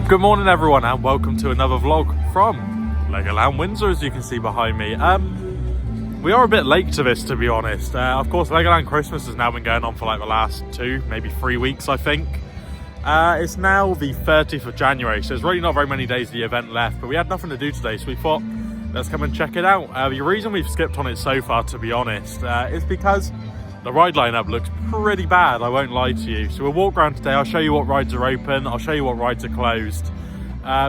Good morning everyone and welcome to another vlog from Legoland Windsor, as you can see behind me. We are a bit late to this, to be honest. Of course, Legoland Christmas has now been going on for like the last 2, maybe 3 weeks, I think. It's now the 30th of January, so there's really not very many days of the event left, but we had nothing to do today, so we thought, let's come and check it out. The reason we've skipped on it so far, to be honest, is because the ride lineup looks pretty bad, I won't lie to you. So we'll walk around today, I'll show you what rides are open, I'll show you what rides are closed.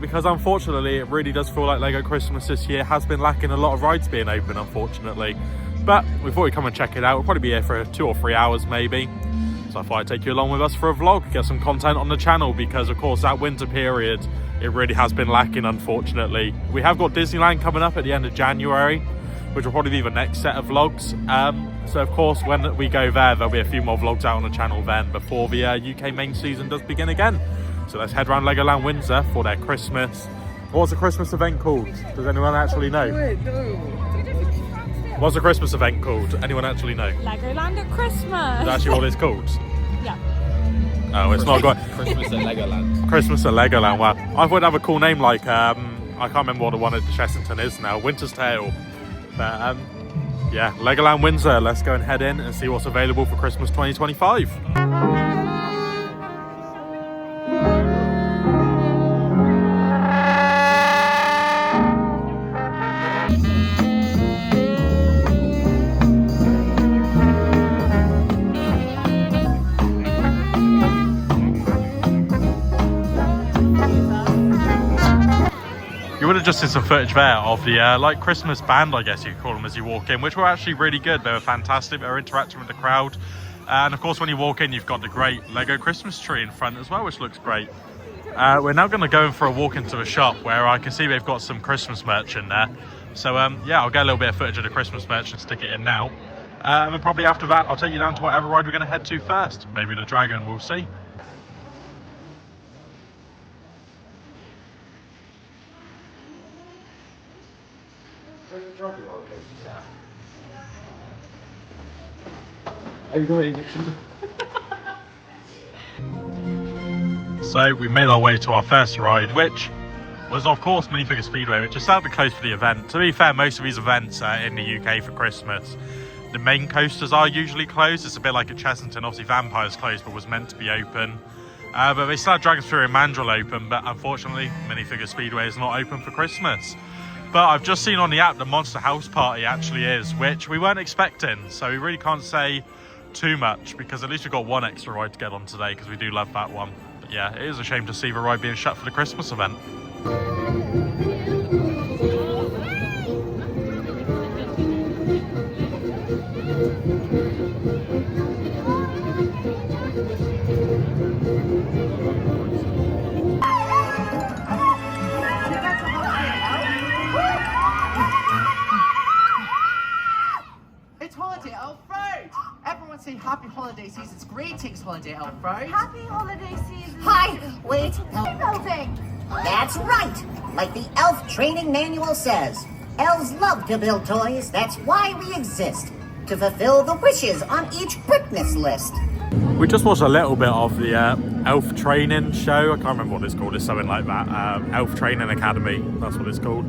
Because unfortunately, it really does feel like Lego Christmas this year has been lacking a lot of rides being open, unfortunately. But we thought we'd come and check it out. We'll probably be here for 2 or 3 hours maybe. So I thought I'd take you along with us for a vlog, get some content on the channel, because of course that winter period, it really has been lacking, unfortunately. We have got Disneyland coming up at the end of January, which will probably be the next set of vlogs. So of course, when we go there, there'll be a few more vlogs out on the channel then before the UK main season does begin again. So let's head around Legoland Windsor for their Christmas. What's the Christmas event called? Does anyone actually know? What's the Christmas event called? Anyone actually know? Legoland at Christmas. Is that actually what it's called? Yeah. Oh, it's not got Christmas at Legoland. Christmas at Legoland. Well, I thought it'd have a cool name like I can't remember what the one at Chessington is now. Winter's Tale. But yeah, Legoland Windsor. Let's go and head in and see what's available for Christmas 2025. You would have just seen some footage there of the like Christmas band, I guess you could call them, as you walk in, which were actually really good. They were fantastic. They were interacting with the crowd. And of course, when you walk in, you've got the great Lego Christmas tree in front as well, which looks great. We're now going to go in for a walk into a shop where I can see they've got some Christmas merch in there. So yeah, I'll get a little bit of footage of the Christmas merch and stick it in now. And probably after that, I'll take you down to whatever ride we're going to head to first. Maybe the Dragon, we'll see. So we made our way to our first ride, which was of course Minifigure Speedway, which is sadly closed for the event. To be fair, most of these events in the UK for Christmas, the main coasters are usually closed. It's a bit like at Chessington. Obviously Vampire's closed but was meant to be open. But they still had Dragon's Fury and Mandrill open, but unfortunately Minifigure Speedway is not open for Christmas. But I've just seen on the app the Monster House Party actually is, which we weren't expecting. So we really can't say too much, because at least we've got one extra ride to get on today, because we do love that one. But yeah, it is a shame to see the ride being shut for the Christmas event. Say happy holiday season's greetings, holiday elf, right? Happy holiday season. Hi, wait. Building. That's right. Like the elf training manual says. Elves love to build toys. That's why we exist. To fulfill the wishes on each Brickness list. We just watched a little bit of the elf training show. I can't remember what it's called. It's something like that. Elf Training Academy. That's what it's called.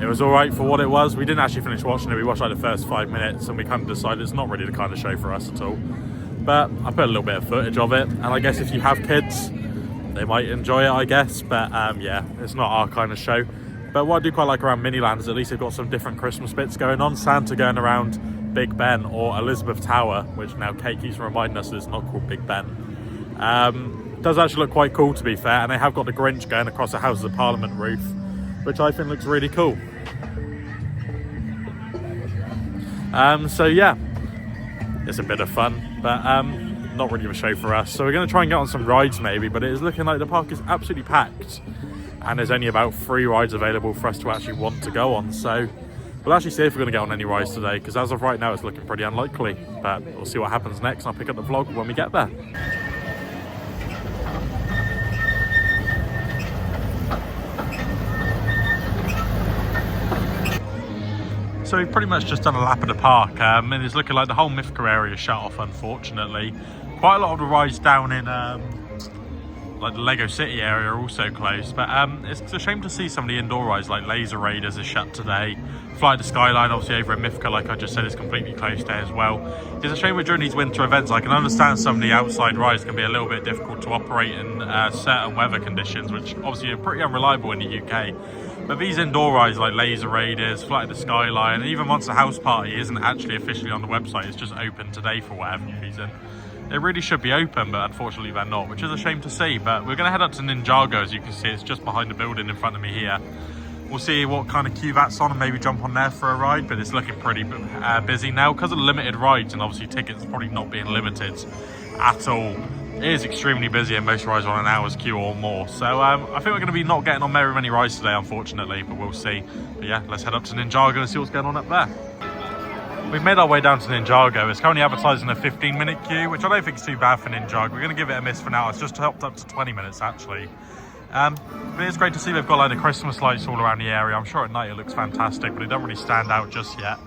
It was all right for what it was. We didn't actually finish watching it. We watched like the first 5 minutes and we kind of decided it's not really the kind of show for us at all. But I put a little bit of footage of it. And I guess if you have kids, they might enjoy it, I guess. But yeah, it's not our kind of show. But what I do quite like around Miniland is at least they've got some different Christmas bits going on. Santa going around Big Ben or Elizabeth Tower, which now Kate keeps reminding us is not called Big Ben. Does actually look quite cool, to be fair. And they have got the Grinch going across the Houses of Parliament roof, which I think looks really cool. So yeah, it's a bit of fun, but not really a show for us. So we're going to try and get on some rides maybe, but it is looking like the park is absolutely packed and there's only about 3 rides available for us to actually want to go on. So we'll actually see if we're going to get on any rides today, because as of right now it's looking pretty unlikely, but we'll see what happens next. I'll pick up the vlog when we get there. So we've pretty much just done a lap of the park, and it's looking like the whole Mythica area is shut off, unfortunately. Quite a lot of the rides down in like the Lego City area are also closed. But it's a shame to see some of the indoor rides like Laser Raiders is shut today. Fly the Skyline, obviously over in Mythica, like I just said, is completely closed there as well. It's a shame we're during these winter events. I can understand some of the outside rides can be a little bit difficult to operate in certain weather conditions, which obviously are pretty unreliable in the UK. But these indoor rides like Laser Raiders, Flight of the Skyline, and even Monster House Party isn't actually officially on the website, it's just open today for whatever reason. They really should be open, but unfortunately they're not, which is a shame to see. But we're going to head up to Ninjago, as you can see, it's just behind the building in front of me here. We'll see what kind of queue that's on and maybe jump on there for a ride, but it's looking pretty busy now because of the limited rides and obviously tickets probably not being limited at all. It is extremely busy and most rides are on an hour's queue or more. So I think we're going to be not getting on very many rides today, unfortunately, but we'll see. But yeah, let's head up to Ninjago and see what's going on up there. We've made our way down to Ninjago. It's currently advertising a 15-minute queue, which I don't think is too bad for Ninjago. We're going to give it a miss for now. It's just helped up to 20 minutes, actually. But it's great to see they've got like the Christmas lights all around the area. I'm sure at night it looks fantastic, but it don't really stand out just yet.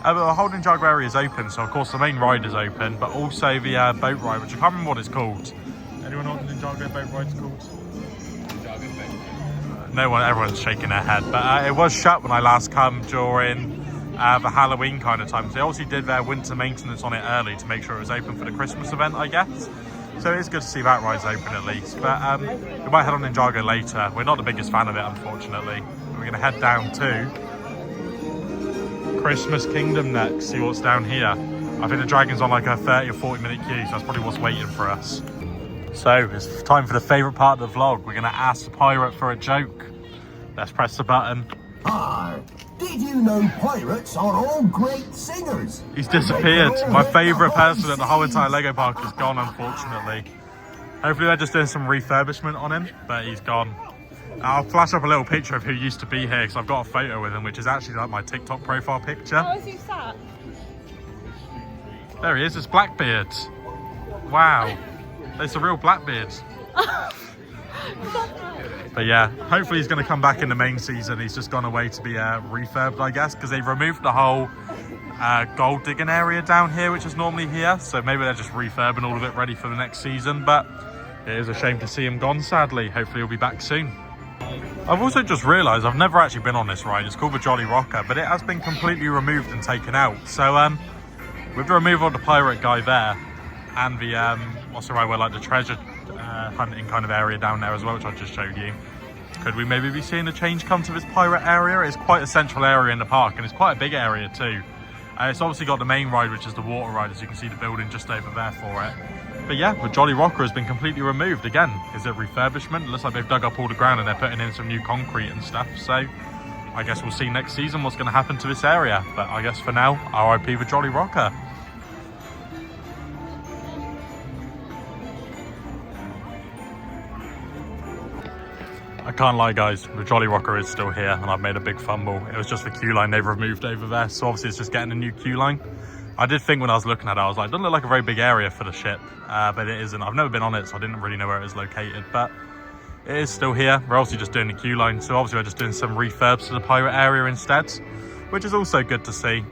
But the whole Ninjago area is open, so of course the main ride is open, but also the boat ride, which I can't remember what it's called. Anyone know what the Ninjago boat ride's called? No one, everyone's shaking their head. But it was shut when I last come during the Halloween kind of time. So they obviously did their winter maintenance on it early to make sure it was open for the Christmas event, I guess. So it's good to see that ride's open at least. But we might head on Ninjago later. We're not the biggest fan of it, unfortunately. We're going to head down to Christmas Kingdom next, see what's down here. I think the dragon's on like a 30 or 40 minute queue, so that's probably what's waiting for us. So it's time for the favourite part of the vlog. We're going to ask the pirate for a joke. Let's press the button. Did you know pirates are all great singers? He's disappeared. My favourite person at the whole entire Lego park is gone, unfortunately. Hopefully they're just doing some refurbishment on him, but he's gone. I'll flash up a little picture of who used to be here because I've got a photo with him, which is actually like my TikTok profile picture. How is he sat? There he is, it's Blackbeard. Wow, it's a real Blackbeard. But yeah, hopefully he's going to come back in the main season. He's just gone away to be refurbed, I guess, because they've removed the whole gold digging area down here, which is normally here. So maybe they're just refurbing all of it ready for the next season. But it is a shame to see him gone, sadly. Hopefully he'll be back soon. I've also just realised I've never actually been on this ride. It's called the Jolly Rocker, but it has been completely removed and taken out. So with the removal of the pirate guy there and the, what's the right word, like the treasure hunting kind of area down there as well, which I just showed you, could we maybe be seeing a change come to this pirate area? It's quite a central area in the park and it's quite a big area too. It's obviously got the main ride, which is the water ride, as you can see the building just over there for it. But yeah, the Jolly Rocker has been completely removed again. Is it refurbishment? It looks like they've dug up all the ground and they're putting in some new concrete and stuff. So I guess we'll see next season what's going to happen to this area. But I guess for now, RIP the Jolly Rocker. I can't lie guys, the Jolly Rocker is still here and I've made a big fumble. It was just the queue line they've removed over there, so obviously it's just getting a new queue line. I did think when I was looking at it, I was like, doesn't look like a very big area for the ship, but it isn't. I've never been on it, so I didn't really know where it is located, but it is still here. We're obviously just doing the queue line, so obviously we're just doing some refurbs to the pirate area instead, which is also good to see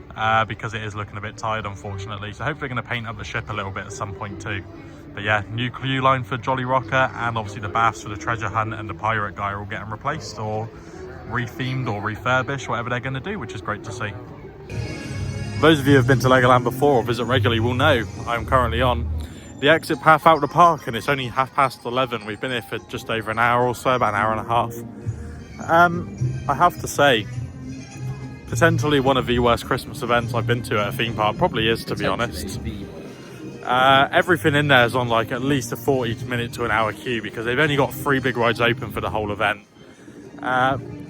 because it is looking a bit tired, unfortunately. So hopefully we're going to paint up the ship a little bit at some point too. But yeah, new queue line for Jolly Rocker, and obviously the baths for the treasure hunt and the pirate guy are all getting replaced or rethemed or refurbished, whatever they're going to do, which is great to see. Those of you who have been to Legoland before or visit regularly will know I'm currently on the exit path out of the park and it's only 11:30. We've been here for just over an hour or so, about an hour and a half. I have to say, potentially one of the worst Christmas events I've been to at a theme park, probably is, to be honest. Everything in there is on like at least a 40-minute to an hour queue because they've only got 3 big rides open for the whole event.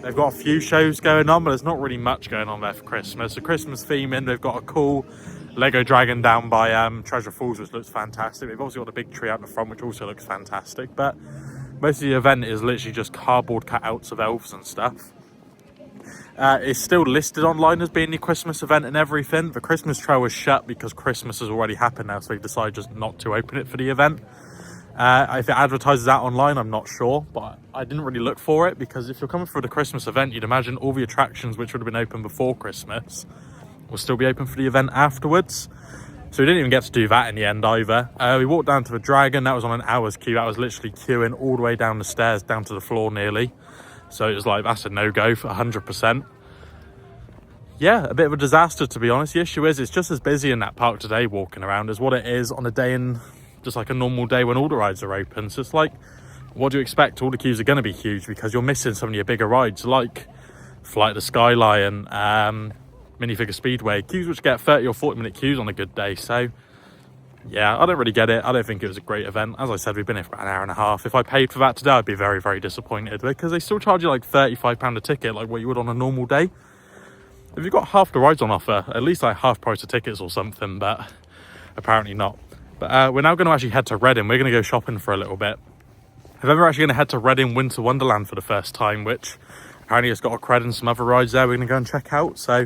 They've got a few shows going on, but there's not really much going on there for Christmas. The Christmas theme in, they've got a cool Lego dragon down by Treasure Falls, which looks fantastic. They've also got a big tree out the front, which also looks fantastic. But most of the event is literally just cardboard cutouts of elves and stuff. It's still listed online as being the Christmas event and everything. The Christmas trail was shut because Christmas has already happened now, so they've decided just not to open it for the event. If it advertises that online, I'm not sure, but I didn't really look for it because if you're coming for the Christmas event, you'd imagine all the attractions which would have been open before Christmas will still be open for the event afterwards. So we didn't even get to do that in the end either. We walked down to the Dragon. That was on an hour's queue. That was literally queuing all the way down the stairs, down to the floor nearly. So it was like, that's a no-go for 100%. Yeah, a bit of a disaster, to be honest. The issue is it's just as busy in that park today walking around as what it is on a day in just like a normal day when all the rides are open. So it's like, what do you expect? All the queues are going to be huge because you're missing some of your bigger rides like Flight of the Skyline, Minifigure Speedway, queues which get 30 or 40 minute queues on a good day. So yeah, I don't really get it. I don't think it was a great event. As I said, we've been here for about an hour and a half. If I paid for that today, I'd be very, very disappointed because they still charge you like £35 a ticket, like what you would on a normal day. If you've got half the rides on offer, at least like half price of tickets or something, but apparently not. But we're now going to actually head to Reading. We're going to go shopping for a little bit. I'm ever actually going to head to Reading Winter Wonderland for the first time, which apparently it's got a cred and some other rides there we're going to go and check out. So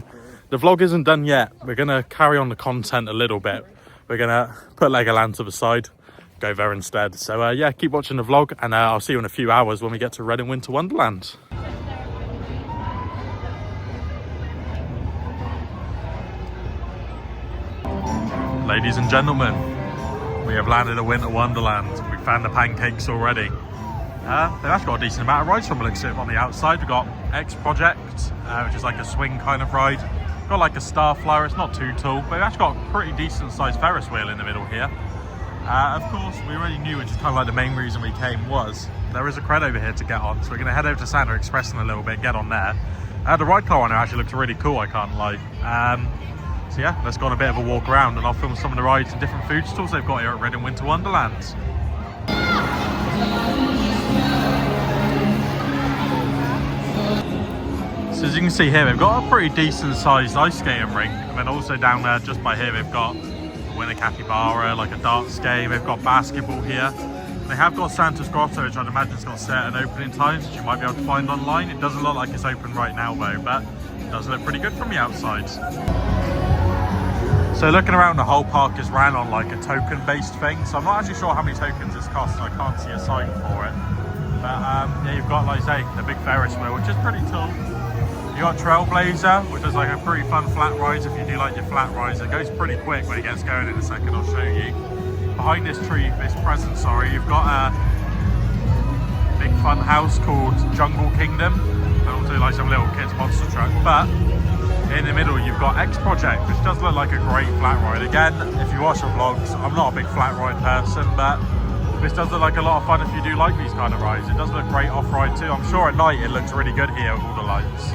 the vlog isn't done yet. We're going to carry on the content a little bit. We're going to put Legoland to the side, go there instead. So yeah, keep watching the vlog, and I'll see you in a few hours when we get to Reading Winter Wonderland. Ladies and gentlemen, we have landed at Winter Wonderland. We found the pancakes already. They've actually got a decent amount of rides from the looks of it on the outside. We've got X Project, which is like a swing kind of ride. We've got like a Starflower, it's not too tall, but we've actually got a pretty decent sized Ferris wheel in the middle here. Of course, we already knew, which is kind of like the main reason we came, was there is a cred over here to get on. So we're going to head over to Santa Express in a little bit, get on there. The ride car on there actually looks really cool, I can't lie. So yeah, let's go on a bit of a walk around and I'll film some of the rides and different food stalls they've got here at Reading Winter Wonderland. So as you can see here, they've got a pretty decent sized ice skating rink, and then also down there just by here they've got a Winter Capybara, like a darts game. They've got basketball here. They have got Santa's Grotto, which I'd imagine has got certain opening times which you might be able to find online. It doesn't look like it's open right now though, but it does look pretty good from the outside. So looking around, the whole park is ran on like a token based thing, so I'm not actually sure how many tokens this costs. I can't see a sign for it, but yeah, you've got, like I say, the big Ferris wheel, which is pretty tall. You got Trailblazer, which is like a pretty fun flat ride if you do like your flat rides. It goes pretty quick when it gets going. In a second I'll show you. Behind this present, you've got a big fun house called Jungle Kingdom, and also like some little kids monster truck. But in the middle you've got X Project, which does look like a great flat ride. Again, if you watch the vlogs, I'm not a big flat ride person, but this does look like a lot of fun if you do like these kind of rides. It does look great off-ride too. I'm sure at night it looks really good here with all the lights.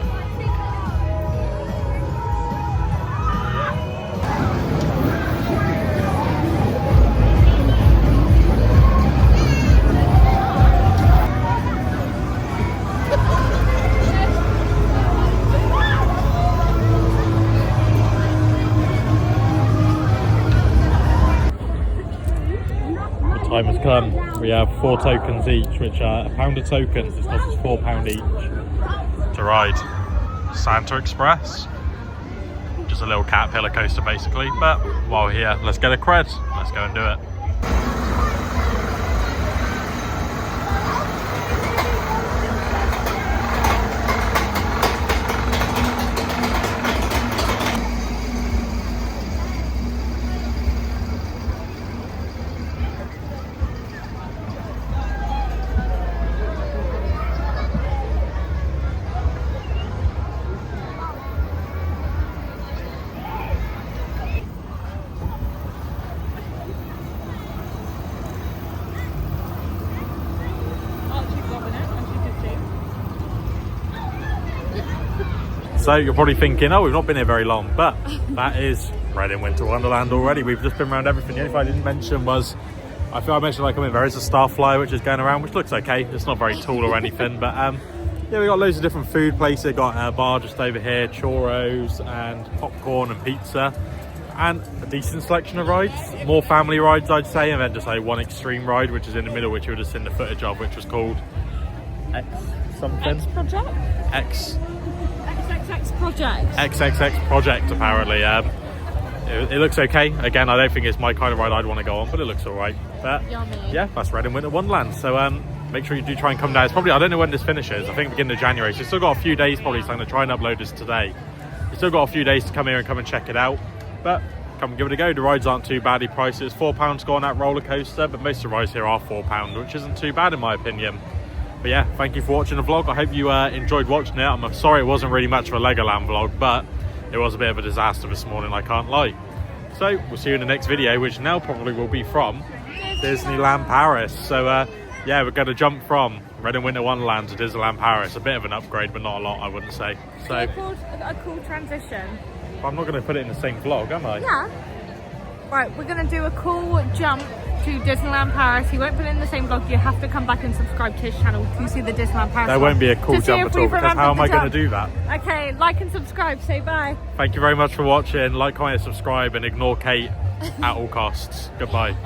Time has come. We have 4 tokens each, which are £1 a token. This costs us £4 each to ride Santa Express. Just a little caterpillar coaster basically, but while we're here, let's get a cred. Let's go and do it. So you're probably thinking, oh, we've not been here very long, but that is Reading Winter Wonderland already. We've just been around everything. The only thing I didn't mention was, I feel I mentioned like there is a Starflyer which is going around, which looks okay. It's not very tall or anything, but yeah, we got loads of different food places. Got a bar just over here, churros and popcorn and pizza, and a decent selection of rides. More family rides, I'd say, and then just like one extreme ride, which is in the middle, which you would have seen the footage of, which was called X something. X Project? XXX Project. XXX Project, apparently. It looks okay. Again, I don't think it's my kind of ride I'd want to go on, but it looks all right. But yummy. Yeah, that's Reading Winter Wonderland. So make sure you do try and come down. It's probably, I don't know when this finishes. I think beginning of January. So you've still got a few days probably. So I'm going to try and upload this today. You've still got a few days to come here and come and check it out. But come and give it a go. The rides aren't too badly priced. It's £4 to go on that roller coaster, but most of the rides here are £4, which isn't too bad in my opinion. But yeah, thank you for watching the vlog. I hope you enjoyed watching it. I'm sorry it wasn't really much of a Legoland vlog, but it was a bit of a disaster this morning, I can't lie. So we'll see you in the next video, which now probably will be from Disneyland Paris. So yeah, we're going to jump from Winter Wonderland to Disneyland Paris. A bit of an upgrade, but not a lot, I wouldn't say. So A cool transition. I'm not going to put it in the same vlog, am I? Yeah. Right, we're going to do a cool jump to Disneyland Paris. You won't put it in the same vlog. You have to come back and subscribe to his channel to see the Disneyland Paris. There won't be a cool jump at all, because how am I going to do that? Okay, like and subscribe. Say bye. Thank you very much for watching. Like, comment, subscribe, and ignore Kate at all costs. Goodbye.